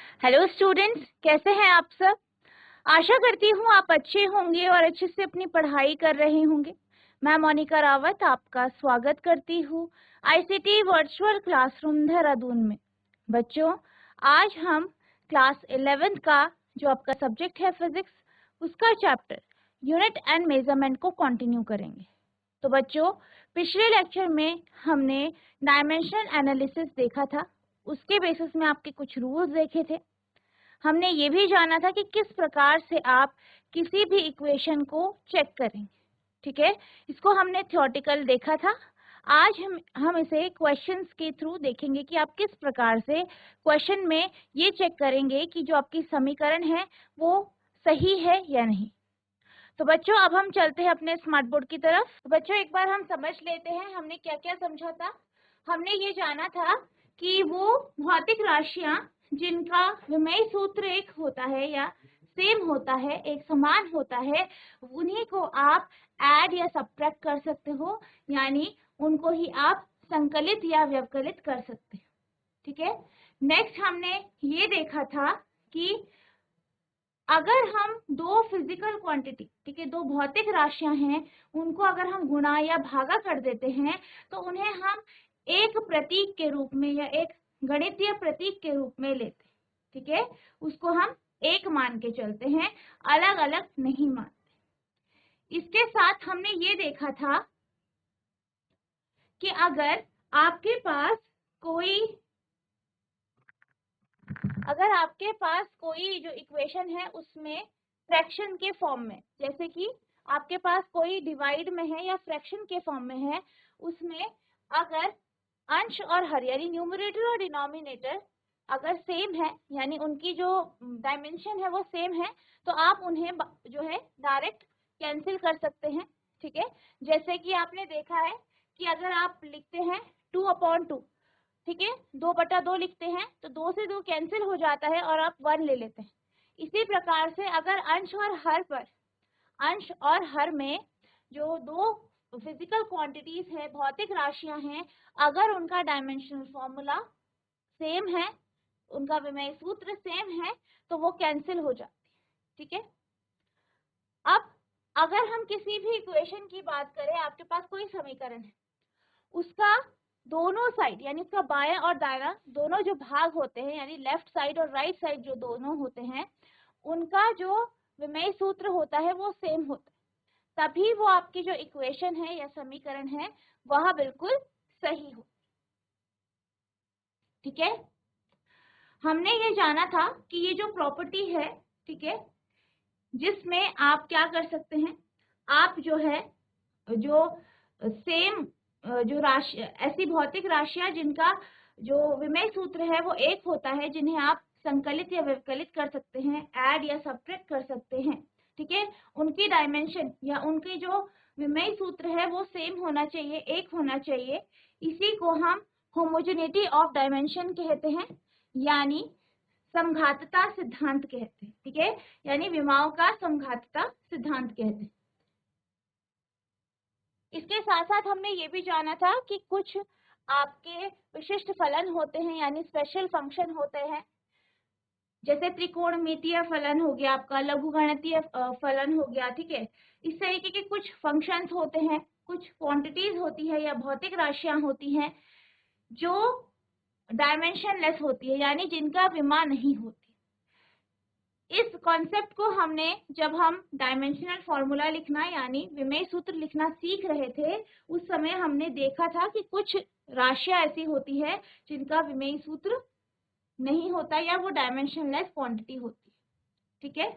Hello students, कैसे हैं आप सब। आशा करती हूँ आप अच्छे होंगे और अच्छे से अपनी पढ़ाई कर रहे होंगे। मैं मोनिका रावत आपका स्वागत करती हूँ आईसीटी वर्चुअल क्लासरूम देहरादून में। बच्चों, आज हम क्लास 11th का जो आपका सब्जेक्ट है फिजिक्स, उसका चैप्टर यूनिट एंड मेजरमेंट को कंटिन्यू करेंगे। तो बच्चों, पिछले लेक्चर में हमने डायमेंशन एनालिसिस देखा था। उसके बेसिस में आपके कुछ रूल्स देखे थे। हमने ये भी जाना था कि किस प्रकार से आप किसी भी इक्वेशन को चेक करेंगे। ठीक है, इसको हमने थ्योरेटिकल देखा था। आज हम इसे क्वेश्चंस के थ्रू देखेंगे कि आप किस प्रकार से क्वेश्चन में ये चेक करेंगे कि जो आपकी समीकरण है वो सही है या नहीं। तो बच्चों, अब हम चलते हैं अपने स्मार्ट बोर्ड की तरफ। तो बच्चों, एक बार हम समझ लेते हैं हमने क्या क्या समझा था। हमने ये जाना था कि वो भौतिक राशियां जिनका विमेय सूत्र एक होता है या सेम होता है, एक समान होता है, उन्हीं को आप ऐड या सब्ट्रैक्ट कर सकते हो, यानी उनको ही आप संकलित या व्यवकलित कर सकते हो। ठीक है। नेक्स्ट हमने ये देखा था कि अगर हम दो फिजिकल क्वांटिटी, ठीक है, दो भौतिक राशियां हैं, उनको अगर हम गुणा या भागा कर देते हैं तो उन्हें हम एक प्रतीक के रूप में या एक गणितीय प्रतीक के रूप में लेते हैं। ठीक है, उसको हम एक मान के चलते हैं, अलग अलग नहीं मानते। इसके साथ हमने ये देखा था कि अगर आपके पास कोई जो इक्वेशन है उसमें फ्रैक्शन के फॉर्म में, जैसे कि आपके पास कोई डिवाइड में है या फ्रैक्शन के फॉर्म में है, उसमें अगर अंश और हर यानी न्यूमरेटर और डिनोमिनेटर अगर सेम है, यानी उनकी जो डायमेंशन है वो सेम है, तो आप उन्हें जो है डायरेक्ट कैंसिल कर सकते हैं। ठीक है, जैसे कि आपने देखा है कि अगर आप लिखते हैं 2/2, ठीक है, 2/2 लिखते हैं तो 2 से 2 कैंसिल हो जाता है और आप 1 ले लेते हैं। इसी प्रकार से अगर अंश और हर में जो दो फिजिकल क्वांटिटीज है, भौतिक राशियां हैं, अगर उनका डायमेंशनल फॉर्मूला सेम है, उनका विमेय सूत्र सेम है, तो वो कैंसिल हो जाती है। ठीक है। अब अगर हम किसी भी इक्वेशन की बात करें, आपके पास कोई समीकरण है, उसका दोनों साइड यानी उसका बायां और दायां दोनों जो भाग होते हैं, यानी लेफ्ट साइड और राइट साइड जो दोनों होते हैं, उनका जो विमेय सूत्र होता है वो सेम होता है, तभी वो आपकी जो इक्वेशन है या समीकरण है वह बिल्कुल सही हो। ठीक है, हमने ये जाना था कि ये जो प्रॉपर्टी है, ठीक है, जिसमें आप क्या कर सकते हैं, आप जो है जो सेम जो राशि, ऐसी भौतिक राशियां जिनका जो विमेय सूत्र है वो एक होता है, जिन्हें आप संकलित या व्यवकलित कर सकते हैं, ऐड या सब्ट्रैक्ट कर सकते हैं। ठीक है, उनकी डायमेंशन या उनकी जो विमेय सूत्र है वो सेम होना चाहिए, एक होना चाहिए। इसी को हम होमोजेनिटी ऑफ डायमेंशन कहते हैं, यानी समघातता सिद्धांत कहते हैं। ठीक है, यानी विमाओं का समघातता सिद्धांत कहते हैं। इसके साथ साथ हमने ये भी जाना था कि कुछ आपके विशिष्ट फलन होते हैं, यानी स्पेशल फंक्शन होते हैं, जैसे त्रिकोणमितीय फलन हो गया, आपका लघुगणकीय फलन हो गया। ठीक है, इस तरीके के कुछ फंक्शंस होते हैं, कुछ क्वांटिटीज होती है या भौतिक राशियां होती हैं जो डायमेंशनलेस होती है, यानी जिनका विमा नहीं होती। इस कॉन्सेप्ट को हमने जब हम डायमेंशनल फॉर्मूला लिखना यानी विमेय सूत्र लिखना सीख रहे थे, उस समय हमने देखा था कि कुछ राशियां ऐसी होती है जिनका विमेय सूत्र नहीं होता या वो डायमेंशनलेस क्वांटिटी होती है। ठीक है,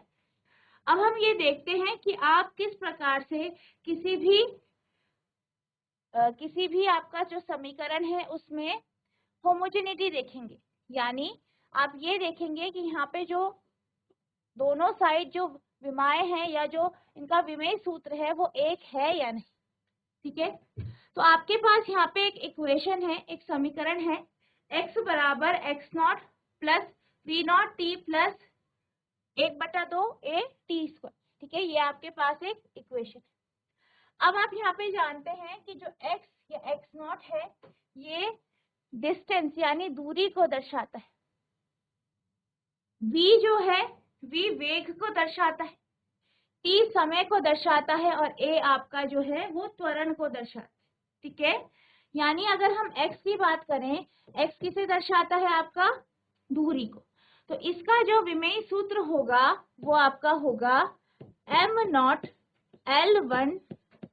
अब हम ये देखते हैं कि आप किस प्रकार से किसी भी आपका जो समीकरण है उसमें होमोजेनिटी देखेंगे, यानी आप ये देखेंगे कि यहाँ पे जो दोनों साइड जो विमाएं हैं या जो इनका विमेय सूत्र है वो एक है या नहीं। ठीक है, तो आपके पास यहाँ पे एक इक्वेशन है, एक समीकरण है, x बराबर x0 plus v0 t plus 1/2 a t square. ठीक है, ये आपके पास एक इक्वेशन है। अब आप यहाँ पे जानते हैं कि जो x या x0 है ये डिस्टेंस यानी दूरी को दर्शाता है। v जो है v वेग को दर्शाता है, t समय को दर्शाता है और a आपका जो है वो त्वरण को दर्शाता है। ठीक है, यानी अगर हम x की बात करें, x किसे दर्शाता है? आपका दूरी को। तो इसका जो विमेय सूत्र होगा वो आपका होगा m not L1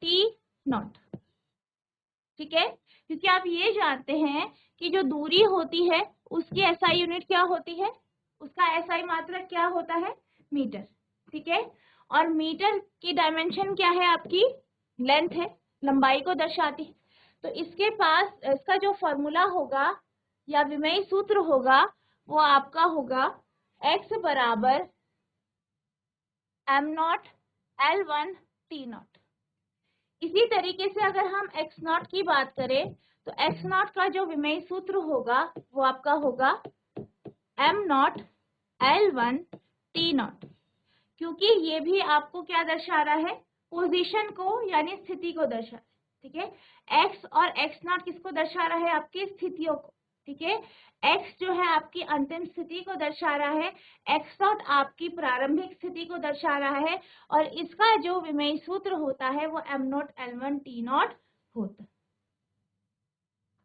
t not. ठीक है, क्योंकि आप ये जानते हैं कि जो दूरी होती है उसकी SI यूनिट क्या होती है? उसका SI मात्रक क्या होता है? मीटर। ठीक है, और मीटर की डायमेंशन क्या है? आपकी लेंथ है, लंबाई को दर्शाती है। तो इसके पास इसका जो फॉर्मूला होगा या विमेय सूत्र होगा वो आपका होगा x बराबर m not L1 t not. इसी तरीके से अगर हम x नॉट की बात करें तो x नॉट का जो विमेय सूत्र होगा वो आपका होगा m not L1 t not, क्योंकि ये भी आपको क्या दर्शा रहा है? पोजीशन को यानी स्थिति को दर्शा रहा है। ठीक है, x और x नॉट किसको दर्शा रहा है? आपकी स्थितियों को। ठीक है, x जो है आपकी अंतिम स्थिति को दर्शा रहा है, x नॉट आपकी प्रारंभिक स्थिति को दर्शा रहा है, और इसका जो विमेय सूत्र होता है वो m not L1 t not होता है।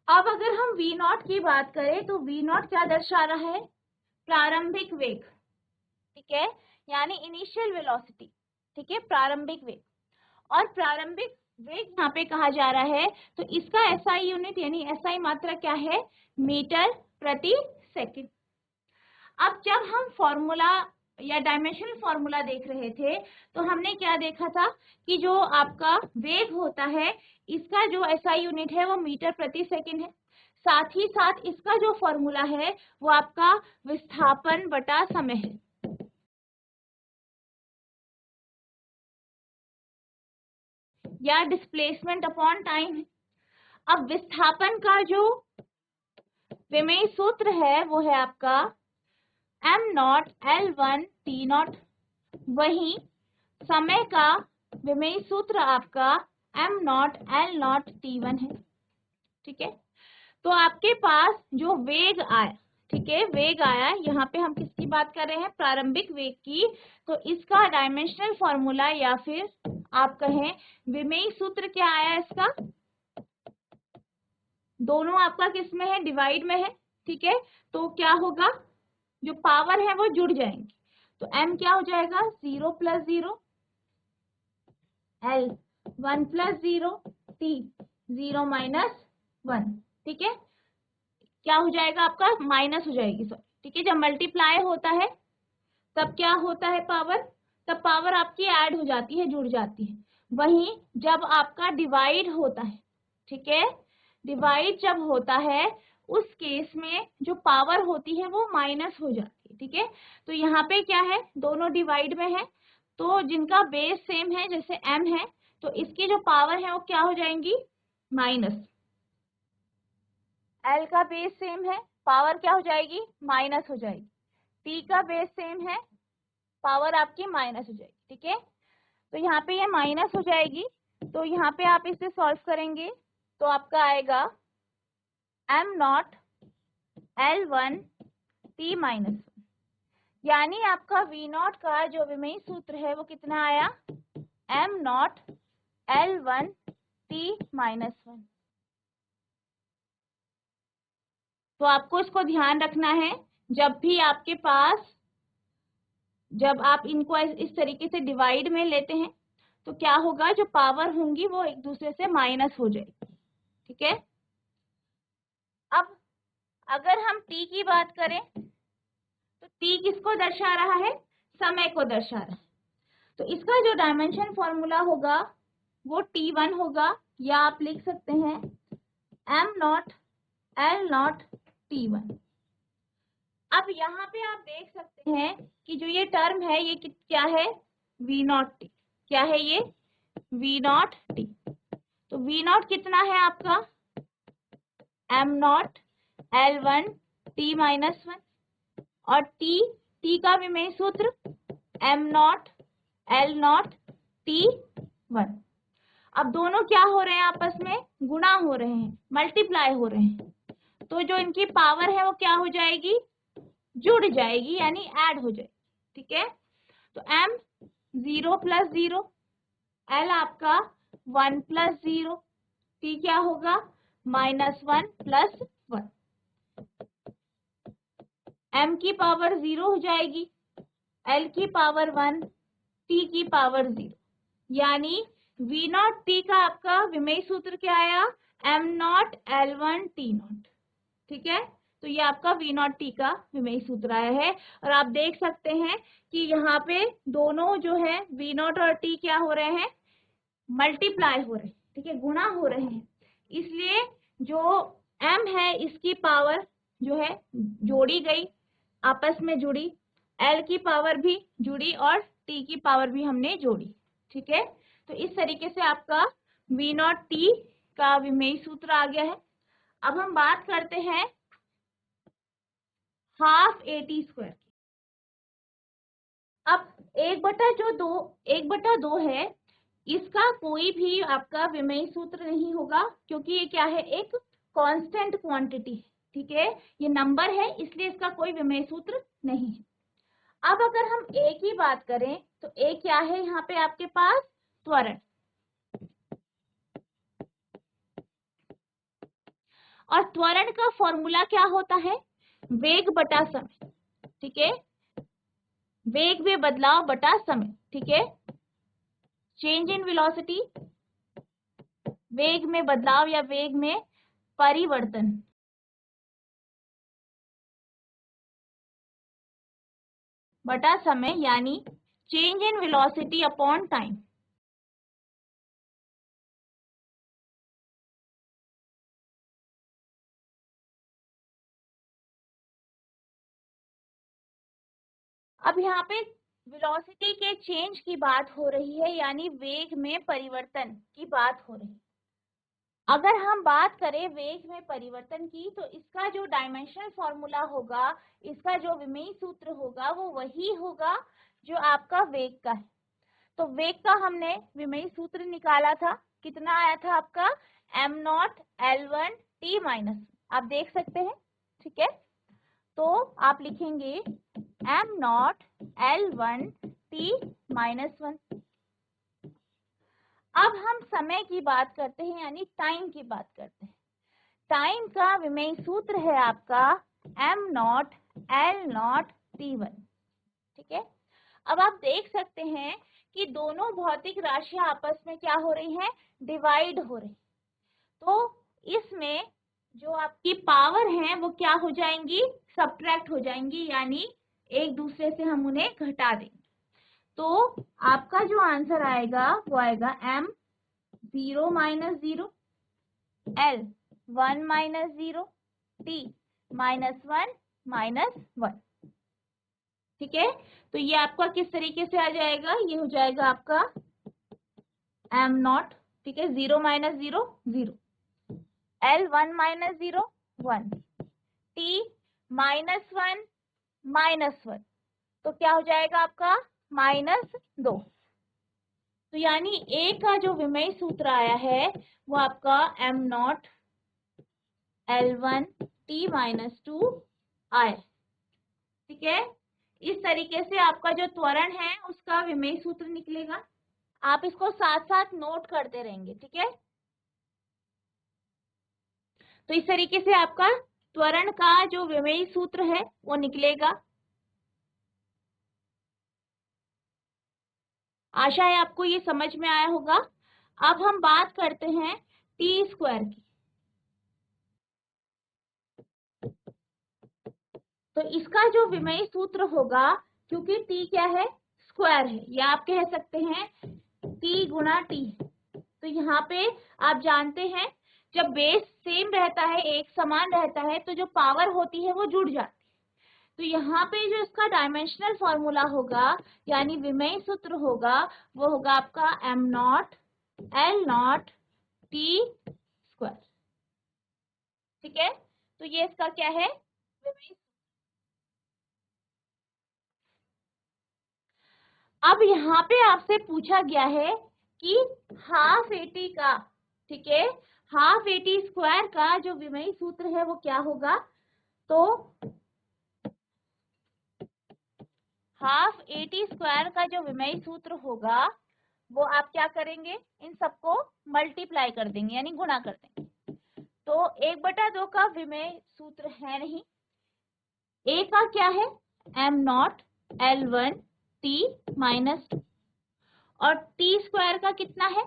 अब अगर हम v नॉट की बात करें तो v नॉट क्या दर्शा रहा है? प्रारंभिक वेग। ठीक है, यानी इनिशियल वेलोसिटी। ठीक है, प्रारंभिक वेग, और प्रारंभिक वेग यहाँ पे कहा जा रहा है तो इसका SI यूनिट यानी SI मात्रा क्या है? मीटर प्रति सेकंड। अब जब हम फॉर्मूला या डायमेंशनल फॉर्मूला देख रहे थे तो हमने क्या देखा था कि जो आपका वेग होता है इसका जो SI यूनिट है वो मीटर प्रति सेकंड है। साथ ही साथ इसका जो फॉर्मूला है वो आपका विस्थापन बटा समय है, या डिस्प्लेसमेंट अपॉन टाइम है। अब विस्थापन का जो विमेय सूत्र है वो है आपका m not L1 t not, वही समय का विमेय सूत्र आपका m not L not t1 है। ठीक है, तो आपके पास जो वेग आया, ठीक है, वेग आया, यहाँ पे हम किसकी बात कर रहे हैं? प्रारंभिक वेग की। तो इसका डायमेंशनल फॉर्मूला या फिर आप कहें विमेय सूत्र क्या आया इसका? दोनों आपका किस में है? डिवाइड में है। ठीक है, तो क्या होगा? जो पावर है वो जुड़ जाएंगे, तो m क्या हो जाएगा? 0 plus 0 L, 1 plus 0 T, 0 minus 1। ठीक है, क्या हो जाएगा आपका? माइनस हो जाएगी, सॉरी। ठीक है, जब मल्टीप्लाई होता है तब क्या होता है? पावर, तब पावर आपकी ऐड हो जाती है, जुड़ जाती है। वहीं जब आपका डिवाइड होता है, ठीक है, डिवाइड जब होता है उस केस में जो पावर होती है वो माइनस हो जाती है। ठीक है, तो यहाँ पे क्या है? दोनों डिवाइड में है, तो जिनका बेस सेम है जैसे m है तो इसकी जो पावर है वो क्या हो जाएंगी? माइनस। l का बेस सेम है, पावर क्या हो जाएगी? माइनस हो जाएगी। t का बेस सेम है, पावर आपकी माइनस हो जाएगी। ठीक है, तो यहाँ पे ये माइनस हो जाएगी, तो यहाँ पे आप इसे सॉल्व करेंगे तो आपका आएगा m not L1 t minus 1, यानी आपका v नॉट का जो विमेय सूत्र है वो कितना आया? m not L1 t minus 1। तो आपको इसको ध्यान रखना है, जब भी आपके पास, जब आप इनको इस तरीके से डिवाइड में लेते हैं तो क्या होगा? जो पावर होंगी वो एक दूसरे से माइनस हो जाएगी। ठीक है, अब अगर हम t की बात करें तो t किसको दर्शा रहा है? समय को दर्शा रहा है। तो इसका जो डायमेंशन फॉर्मूला होगा वो t1 होगा, या आप लिख सकते हैं m not L not t1। अब यहाँ पे आप देख सकते हैं कि जो ये टर्म है ये क्या है? v not t। क्या है ये? v not t। तो v नॉट कितना है आपका? m not L1 t minus 1, और t का विमेय सूत्र m not L not t1। अब दोनों क्या हो रहे हैं? आपस में गुणा हो रहे हैं, मल्टीप्लाई हो रहे हैं, तो जो इनकी पावर है वो क्या हो जाएगी? जुड़ जाएगी यानी ऐड हो जाएगी, ठीक है। तो m 0 प्लस 0, l आपका 1 प्लस 0, t क्या होगा -1 प्लस 1, m की पावर 0 हो जाएगी, l की पावर 1, t की पावर 0, यानी v नॉट t का आपका विमेय सूत्र क्या आया m not l1 t not, ठीक है। तो ये आपका v नॉट t का विमेय सूत्र आया है। और आप देख सकते हैं कि यहाँ पे दोनों जो है v नॉट और t क्या हो रहे हैं, मल्टीप्लाई हो रहे हैं, ठीक है, गुणा हो रहे हैं। इसलिए जो m है इसकी पावर जो है जोड़ी गई, आपस में जुड़ी, l की पावर भी जुड़ी और t की पावर भी हमने जोड़ी, ठीक है। तो इस तरीके से आपका v नॉट t का विमेय सूत्र आ गया है। अब हम बात करते हैं हाफ ए टी स्क्वायर की। अब 1/2 है, इसका कोई भी आपका विमेय सूत्र नहीं होगा, क्योंकि ये क्या है, एक कांस्टेंट क्वांटिटी है, ठीक है, ये नंबर है, इसलिए इसका कोई विमेय सूत्र नहीं है। अब अगर हम a की बात करें तो a क्या है यहाँ पे आपके पास, त्वरण, और त्वरण का फॉर्मूला क्या होता है, वेग बटा समय, ठीक है, वेग में बदलाव बटा समय, ठीक है, चेंज इन वेलोसिटी, वेग में बदलाव या वेग में परिवर्तन, बटा समय, यानी change in velocity upon time. अब यहाँ पे वेलोसिटी के चेंज की बात हो रही है, यानी वेग में परिवर्तन की बात हो रही है। अगर हम बात करें वेग में परिवर्तन की, तो इसका जो डायमेंशनल फॉर्मूला होगा, इसका जो विमेय सूत्र होगा, वो वही होगा जो आपका वेग का है। तो वेग का हमने विमेय सूत्र निकाला था, कितना आया था आपका, m not l1 t minus, आप देख सकते हैं, ठीक है। तो आप लिखेंगे m not l1 t minus 1। अब हम समय की बात करते हैं, यानी टाइम की बात करते हैं। टाइम का विमेय सूत्र है आपका m not l not t1, ठीक है। अब आप देख सकते हैं कि दोनों भौतिक राशियां आपस में क्या हो रही हैं, डिवाइड हो रही। तो इसमें जो आपकी पावर है वो क्या हो जाएंगी, सब्ट्रैक्ट हो जाएंगी, यानी एक दूसरे से हम उन्हें घटा देंगे। तो आपका जो आंसर आएगा वो आएगा m 0 minus 0, l 1 minus 0, t -1 -1, ठीक है। तो ये आपका किस तरीके से आ जाएगा, ये हो जाएगा आपका m नॉट, ठीक है, 0 माइनस 0 0, l 1 माइनस 0 1, t -1 -1, तो क्या हो जाएगा आपका -2। तो यानी a का जो विमेय सूत्र आया है वो आपका m नॉट l1 t -2 आया, ठीक है। इस तरीके से आपका जो त्वरण है उसका विमेय सूत्र निकलेगा। आप इसको साथ साथ नोट करते रहेंगे, ठीक है। तो इस तरीके से आपका त्वरण का जो विमेय सूत्र है वो निकलेगा। आशा है आपको ये समझ में आया होगा। अब हम बात करते हैं टी स्क्वायर की। तो इसका जो विमेय सूत्र होगा, क्योंकि टी क्या है, स्क्वायर है, या आप कह सकते हैं टी गुणा टी, तो यहाँ पे आप जानते हैं जब बेस सेम रहता है, एक समान रहता है, तो जो पावर होती है वो जुड़ जाती है। तो यहाँ पे जो इसका डायमेंशनल फॉर्मूला होगा, यानी विमेय सूत्र होगा, वो होगा आपका m not l not t square, ठीक है। तो ये इसका क्या है, विमेय। अब यहाँ पे आपसे पूछा गया है कि हाफ एटी का, ठीक है, हाफ एटी स्क्वायर का जो विमेय सूत्र है वो क्या होगा। तो हाफ AT स्क्वायर का जो विमेय सूत्र होगा वो आप क्या करेंगे, इन सबको मल्टीप्लाई कर देंगे यानी गुणा कर देंगे। तो 1/2 का विमेय सूत्र है नहीं, A का क्या है m0 L1 T माइनस 2 और T स्क्वायर का कितना है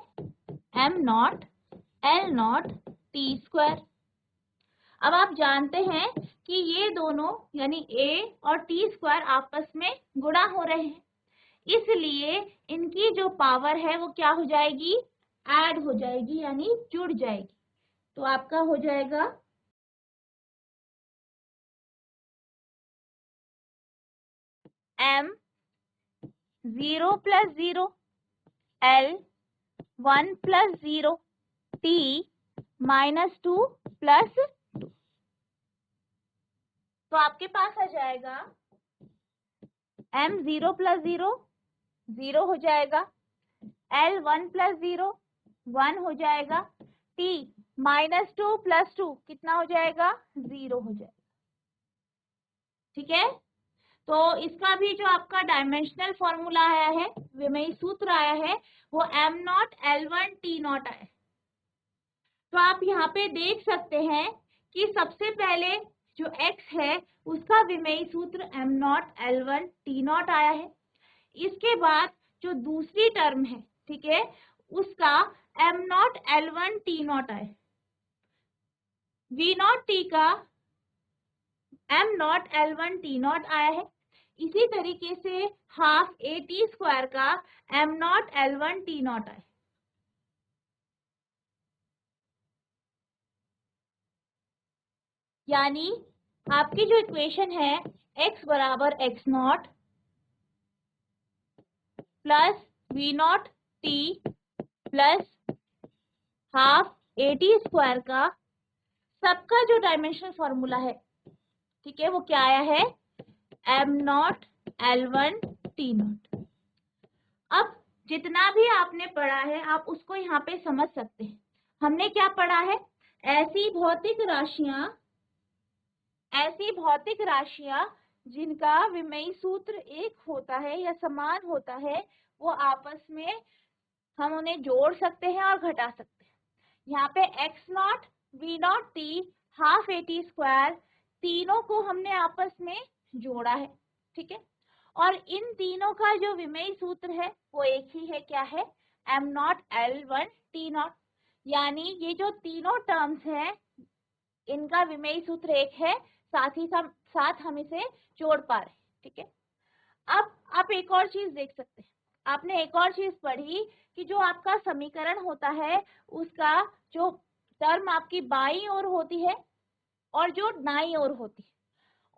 m0 L0 T स्क्वायर। अब आप जानते हैं कि ये दोनों यानी A और T स्क्वायर आपस में गुणा हो रहे हैं, इसलिए इनकी जो पावर है वो क्या हो जाएगी, ऐड हो जाएगी यानी जुड़ जाएगी। तो आपका हो जाएगा m 0 + 0 L 1 + 0 T -2 + 2। तो आपके पास आ जाएगा m 0 + 0 0 हो जाएगा, L 1 + 0 1 हो जाएगा, T -2 + 2 कितना हो जाएगा 0 हो जाएगा। ठीक है, तो इसका भी जो आपका डायमेंशनल फॉर्मूला आया है, विमेय सूत्र आया है, वो m0 L1 T0 आया है। तो आप यहाँ पे देख सकते हैं कि सबसे पहले जो x है उसका विमेय सूत्र m0 L1 T0 आया है। इसके बाद जो दूसरी टर्म है, ठीक है, उसका m0 L1 T0 आया है। V0 T का m0 L1 T0 आया है। इसी तरीके से हाफ AT स्क्वायर का m0 L1 T0 आया है। यानी आपकी जो इक्वेशन है x बराबर x0 plus V0 T plus half AT square का सबका जो डायमेंशनल फॉर्मूला है, ठीक है, वो क्या आया है m0 L1 T0। अब जितना भी आपने पढ़ा है आप उसको यहाँ पे समझ सकते हैं। हमने क्या पढ़ा है, ऐसी भौतिक राशियां जिनका विमेय सूत्र एक होता है या समान होता है, वो आपस में हम उन्हें जोड़ सकते हैं और घटा सकते हैं। यहाँ पे x0 V0 T half AT square तीनों को हमने आपस में जोड़ा है, ठीक है, और इन तीनों का जो विमेय सूत्र है वो एक ही है, क्या है m0 L1 T0। यानी ये जो तीनों टर्म्स हैं इनका विमेय सूत्र एक है, साथ हम इसे जोड़ पा रहे हैं, ठीक है। अब आप एक और चीज देख सकते हैं, आपने एक और चीज पढ़ी कि जो आपका समीकरण होता है उसका जो टर्म आपकी बाईं ओर होती है और जो दाईं ओर होती है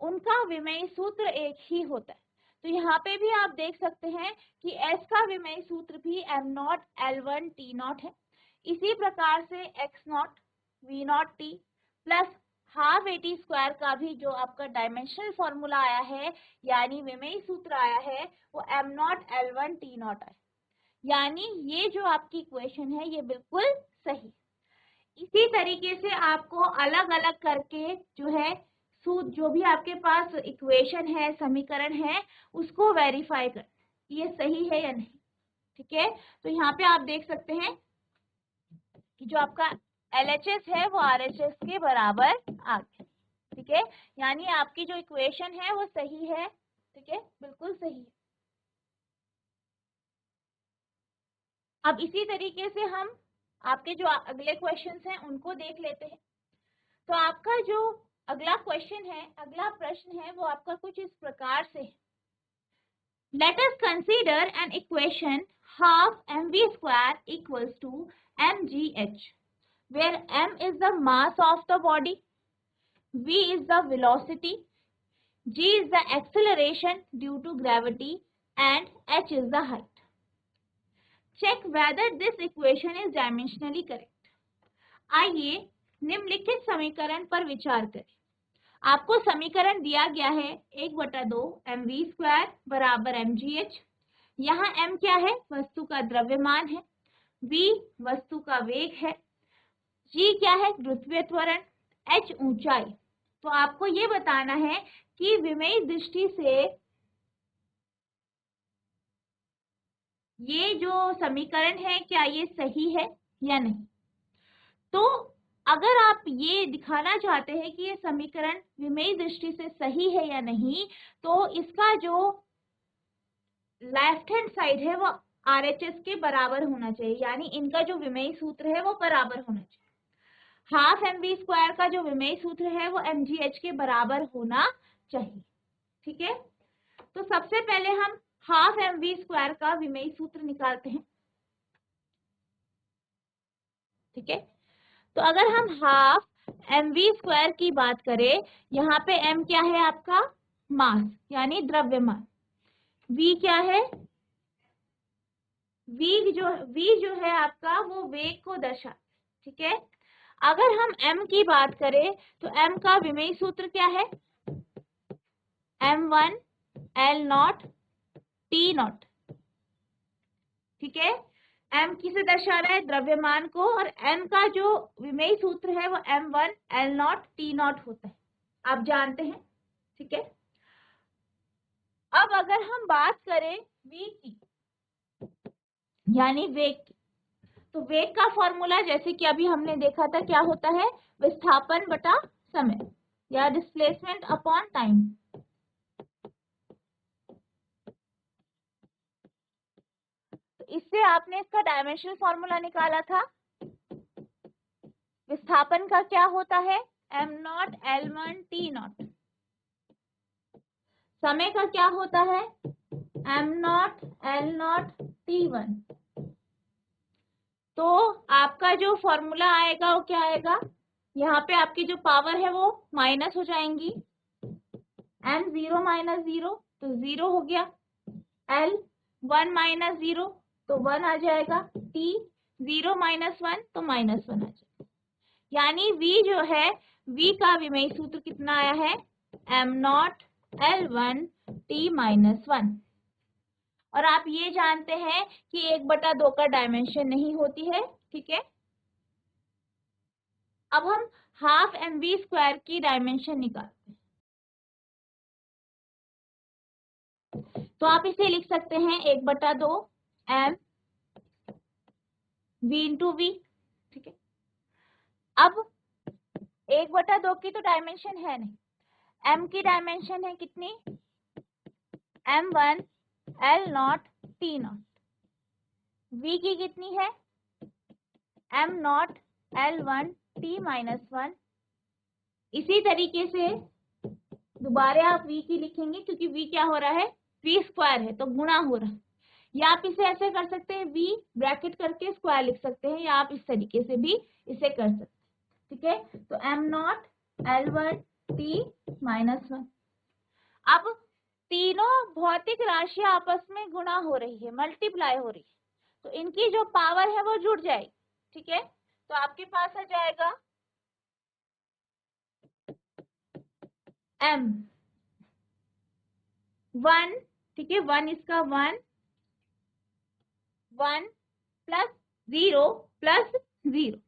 उनका विमेय सूत्र एक ही होता है। तो यहाँ पे भी आप देख सकते हैं कि S का विमेय सूत्र भी m0 L1 T0 है। इसी प्रकार से x0 V0 T plus half AT square का भी जो आपका डायमेंशनल फॉर्मूला आया है यानी विमेय सूत्र आया है वो m0 L1 T0 है। यानी ये जो आपकी इक्वेशन है ये बिल्कुल सही। इसी तरीके से आपको अलग अलग करके जो है जो भी आपके पास इक्वेशन है, समीकरण है, उसको वेरीफाई कर ये सही है या नहीं, ठीक है। तो यहाँ पे आप देख सकते हैं कि जो आपका LHS है वो RHS के बराबर आ गया, ठीक है। यानी आपकी जो इक्वेशन है वो सही है, ठीक है, बिल्कुल सही है। अब इसी तरीके से हम आपके जो अगले क्वेश्चंस हैं उनको देख लेते हैं। तो आपका जो अगला क्वेश्चन है, अगला प्रश्न है, वो आपका कुछ इस प्रकार से है। Let us consider an equation half mv square equals to mgh, where m is the mass of the body, v is the velocity, g is the acceleration due to gravity, and h is the height. Check whether this equation is dimensionally correct. आइए निम्नलिखित समीकरण पर विचार करें। आपको समीकरण दिया गया है 1/2 mv स्क्वायर बराबर mgh। यहाँ m क्या है, वस्तु का द्रव्यमान है, v वस्तु का वेग है, g क्या है, गुरुत्वीय त्वरण, h ऊंचाई। तो आपको ये बताना है कि विमेय दृष्टि से ये जो समीकरण है क्या ये सही है या नहीं। तो अगर आप ये दिखाना चाहते हैं कि ये समीकरण विमेय दृष्टि से सही है या नहीं, तो इसका जो लेफ्ट हैंड साइड है वो RHS के बराबर होना चाहिए, यानी इनका जो विमेय सूत्र है वो बराबर होना चाहिए। हाफ mv स्क्वायर का जो विमेय सूत्र है वो mgh के बराबर होना चाहिए। ठीक है, तो सबसे पहले हम हाफ mv स्क्वायर का विमेय सूत्र निकालते हैं। ठीक है, तो अगर हम हाफ mv स्क्वायर की बात करें, यहाँ पे m क्या है आपका मास यानी द्रव्यमान, v क्या है, v जो है आपका वो वेग को दर्शाता है। ठीक है, अगर हम m की बात करें तो m का विमेय सूत्र क्या है, m1 L0 T0। ठीक है, m किसे दर्शा रहा है, द्रव्यमान को, और m का जो विमेय सूत्र है वो m1 L0 T0 होता है, आप जानते हैं। ठीक है, अब अगर हम बात करें v की यानी वेग की, तो वेग का फॉर्मूला जैसे कि अभी हमने देखा था क्या होता है, विस्थापन बटा समय या डिस्प्लेसमेंट अपॉन टाइम। तो इससे आपने इसका डायमेंशनल फॉर्मूला निकाला था। विस्थापन का क्या होता है, m0 L1 T0। समय का क्या होता है, m0 L0 T1। तो आपका जो फॉर्मूला आएगा वो क्या आएगा, यहाँ पे आपकी जो पावर है वो माइनस हो जाएंगी, m0 माइनस 0 तो 0 हो गया, L 1 माइनस 0 तो 1 आ जाएगा, T 0 माइनस 1 तो माइनस 1 आ जाएगा। यानी V जो है, V का विमेय सूत्र कितना आया है, m0 L1 T माइनस 1। और आप ये जानते हैं कि 1/2 का डायमेंशन नहीं होती है। ठीक है, अब हम हाफ mv स्क्वायर की डायमेंशन निकालते हैं। तो आप इसे लिख सकते हैं 1/2 m v इंटू वी। ठीक है, अब 1/2 की तो डायमेंशन है नहीं, m की डायमेंशन है कितनी, m1 L0 T0। v की कितनी है, m0 L1 T माइनस 1। इसी तरीके से दोबारा आप v की लिखेंगे, क्योंकि v क्या हो रहा है, v स्क्वायर है तो गुणा हो रहा है, या आप इसे ऐसे कर सकते हैं, v ब्रैकेट करके स्क्वायर लिख सकते हैं, या आप इस तरीके से भी इसे कर सकते हैं। ठीक है, तो m0 L1 T माइनस 1। अब तीनों भौतिक राशियां आपस में गुणा हो रही है, मल्टीप्लाई हो रही है, तो इनकी जो पावर है वो जुड़ जाएगी। ठीक है, तो आपके पास आ जाएगा m 1। ठीक है, 1 इसका 1 1 plus 0 plus 0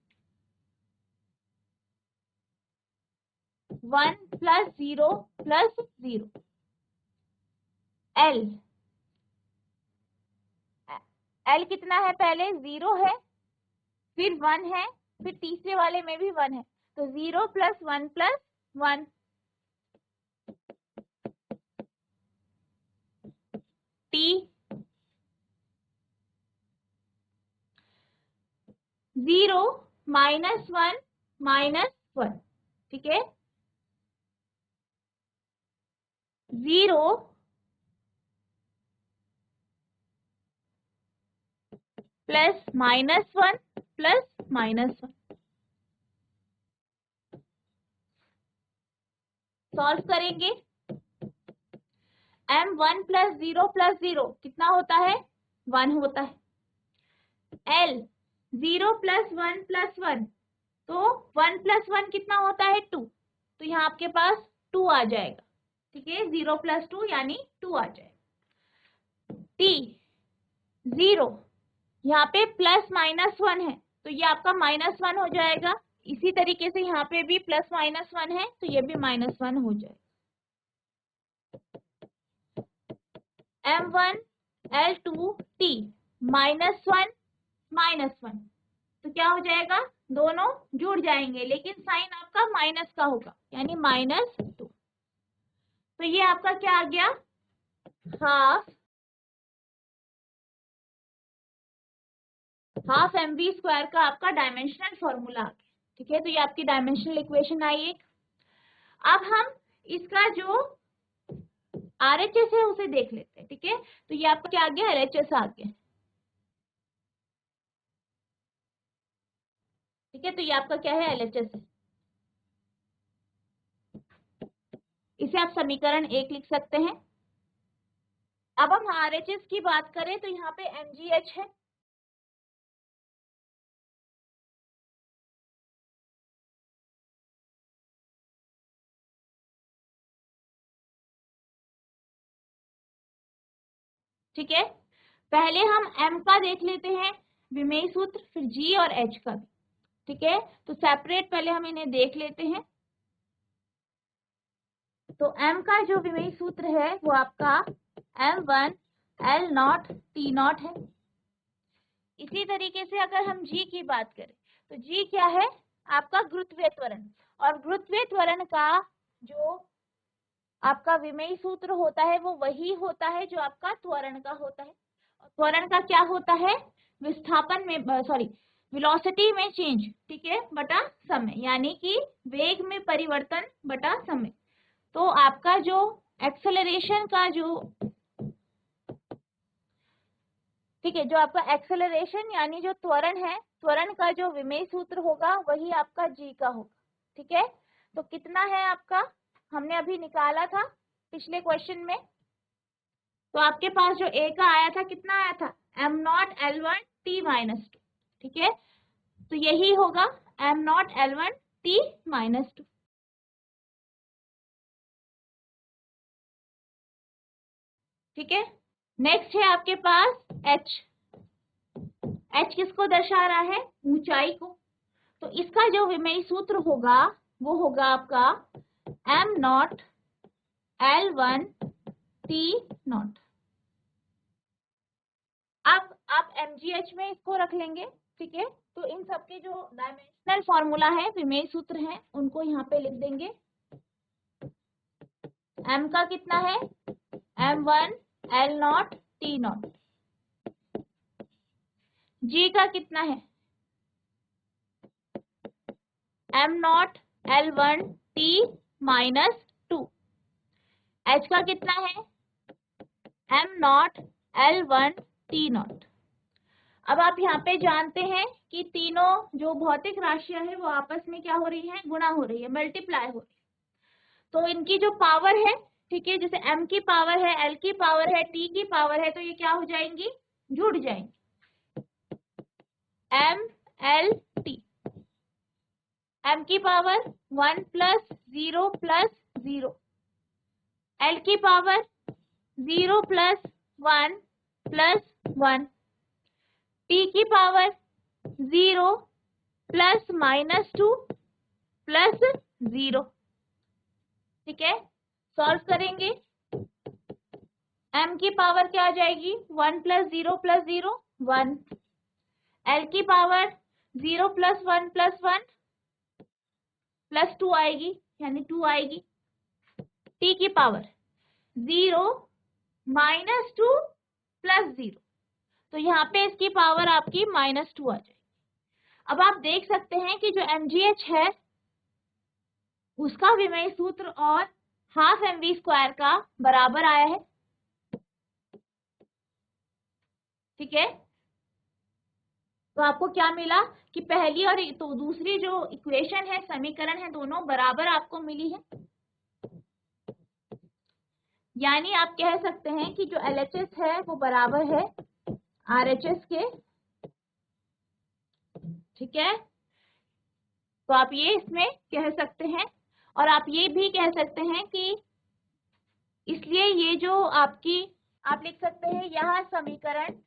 1 plus 0 plus 0 L L कितना है, पहले 0 है फिर 1 है फिर तीसरे वाले में भी 1 है, तो 0 plus 1 plus 1 T 0 minus 1 minus 1। ठीक है, 0 plus minus 1 plus minus 1। Solve करेंगे, m1 प्लस 0 कितना होता है, 1 होता है। L 0 प्लस 1 प्लस 1 तो 1 प्लस 1 कितना होता है, 2, तो यहाँ आपके पास 2 आ जाएगा। ठीक है, 0 प्लस 2 यानी 2 आ जाएगा। T 0 यहाँ पे प्लस माइनस 1 है तो ये आपका माइनस 1 हो जाएगा, इसी तरीके से यहाँ पे भी प्लस माइनस 1 है तो ये भी माइनस 1 हो जाएगा। m1 L2 T -1 -1, तो क्या हो जाएगा, दोनों जुड़ जाएंगे लेकिन साइन आपका माइनस का होगा, यानी -2। तो ये आपका क्या आ गया, हाफ mv² का आपका डायमेंशनल फॉर्मूला आ गया। ठीक है, तो ये आपकी डायमेंशनल इक्वेशन आई एक। अब हम इसका जो RHS है उसे देख लेते हैं। ठीक है, तो ये आपका क्या आ गया, LHS आ गया। ठीक है, तो ये आपका क्या है, LHS है। इसे आप समीकरण 1 लिख सकते हैं। अब हम RHS की बात करें तो यहाँ पे MGH है। ठीक है, पहले हम M का देख लेते हैं, विमेय सूत्र, फिर G और H का भी। ठीक है, तो सेपरेट पहले हम इन्हें देख लेते हैं। तो M का जो विमेय सूत्र है वो आपका M1 L0 T0 है। इसी तरीके से अगर हम G की बात करें तो G क्या है, आपका गुरुत्वीय त्वरण, और गुरुत्वीय त्वरण का जो आपका विमेय सूत्र होता है वो वही होता है जो आपका त्वरण का होता है। और त्वरण का क्या होता है, विस्थापन में वेलोसिटी में चेंज, ठीक है, बटा समय, यानी कि वेग में परिवर्तन बटा समय। तो आपका जो एक्सेलरेशन का जो, ठीक है, जो आपका एक्सेलरेशन यानी जो त्वरण है, त्वरण का जो विमेय सूत्र होगा वही आपका G का होगा। ठीक है, तो कितना है आपका, हमने अभी निकाला था पिछले क्वेश्चन में। तो आपके पास जो A का आया था, कितना आया था, M0 L1 T-2। ठीक है, तो यही होगा M0 L1 T-2। ठीक है, नेक्स्ट है आपके पास H। H किसको दर्शा रहा है, ऊंचाई को। तो इसका जो विमेय सूत्र होगा वो होगा आपका M0 L1 T0। अब आप MGH में इसको रख लेंगे। ठीक है, तो इन सबके जो डायमेंशनल फॉर्मूला है, विमेय सूत्र हैं, उनको यहाँ पे लिख देंगे। M का कितना है, M1 L0 T0। G का कितना है, M0 L1 T-2। H का कितना है, M0 L1 T0। अब आप यहाँ पे जानते हैं कि तीनों जो भौतिक राशियां हैं वो आपस में क्या हो रही है, गुणा हो रही है, मल्टीप्लाई हो रही है। तो इनकी जो पावर है, ठीक है, जैसे M की पावर है, L की पावर है, T की पावर है, तो ये क्या हो जाएंगी, जुड़ जाएंगी, M L T। M की पावर 1 + 0 + 0, L की पावर 0 + 1 + 1, T की पावर 0 + -2 + 0। ठीक है, सॉल्व करेंगे, M की पावर क्या आ जाएगी, 1 + 0 + 0 1, L की पावर 0 + 1 + 1 + 2 आएगी, यानी 2 आएगी। T की पावर 0 - 2 + 0, तो यहाँ पे इसकी पावर आपकी -2 आ जाएगी। अब आप देख सकते हैं कि जो MGH है उसका विमेय सूत्र और हाफ mv² का बराबर आया है। ठीक है, तो आपको क्या मिला कि पहली और तो दूसरी जो इक्वेशन है, समीकरण है, दोनों बराबर आपको मिली है। यानी आप कह सकते हैं कि जो LHS है वो बराबर है RHS के। ठीक है, तो आप ये इसमें कह सकते हैं, और आप ये भी कह सकते हैं कि इसलिए ये जो आपकी, आप लिख सकते हैं यह समीकरण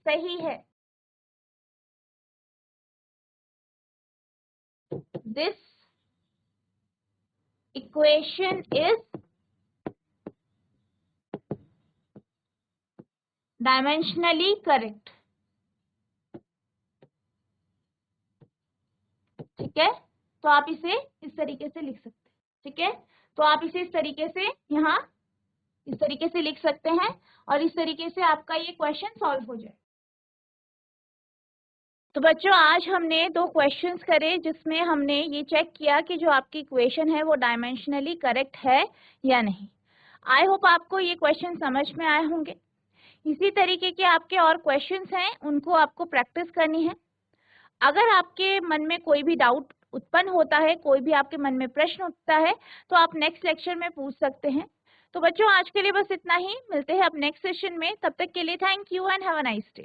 सही है। This equation is dimensionally correct. ठीक है, तो आप इसे इस तरीके से लिख सकते हैं। ठीक है, तो आप इसे इस तरीके से यहाँ इस तरीके से लिख सकते हैं और इस तरीके से आपका ये क्वेश्चन सॉल्व हो जाए। तो बच्चों आज हमने दो क्वेश्चंस करे जिसमें हमने ये चेक किया कि जो आपकी इक्वेशन है वो डायमेंशनली करेक्ट है या नहीं। आई होप आपको ये क्वेश्चन समझ में आए होंगे। इसी तरीके के आपके और क्वेश्चंस हैं, उनको आपको प्रैक्टिस करनी है। अगर आपके मन में कोई भी डाउट उत्पन्न होता है, कोई भी आपके मन में प्रश्न उठता है, तो आप नेक्स्ट लेक्चर में पूछ सकते हैं। तो बच्चों आज के लिए बस इतना ही, मिलते हैं अब नेक्स्ट सेशन में। तब तक के लिए thank you and have a nice day.